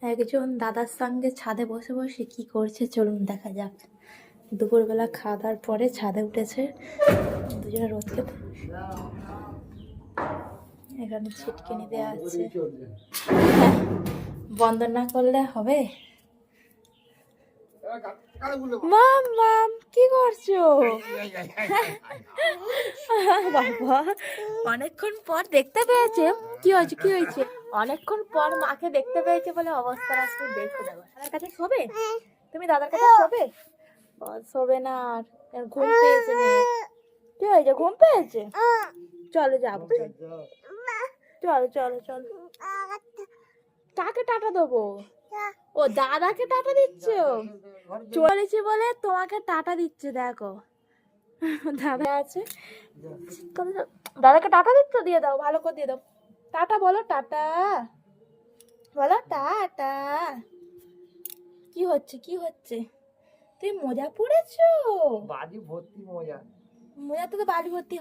একজন দাদার সঙ্গে ছাদে বসে বসে কি করছে চলুন দেখা যাক। দুপুরবেলা খাওয়া দাওয়ার পরে ছাদে উঠেছে দুজনে রোদ খেতে। এখানে ছিটকিনি দেওয়া আছে, বন্ধ না করলে হবে। মাম মাম কি করছো? বাবা অনেকক্ষণ পর দেখতে পেয়েছে। কি হয়েছে কি হয়েছে? অনেকক্ষণ পর মাকে দেখতে পেয়েছে বলে অবস্থা একটু দেখে দেবো। দাদার কাছে শোবে? তুমি দাদার কাছে শোবে? শোবে না আর, ঘুম পেয়েছে মেয়ে। কি হয়েছে, ঘুম পেয়েছে? চলো যাবো, চলো চলো চলো। কাকে টাটা দেবো? ও দাদাকে টাটা দিচ্ছ? চলেছি বলে তোমাকে টাটা দিচ্ছে, দেখো দাদা আছে। দাদাকে টাটা দিচ্ছ, দিয়ে দাও, ভালো করে দিয়ে দাও। টাটা বলো, টাটা বলো, টাটা। কি হচ্ছে কি হচ্ছে? তুমি মোজা পড়েছো? বাজি ভর্তি মোজা। মোজা তো বালি ভর্তি।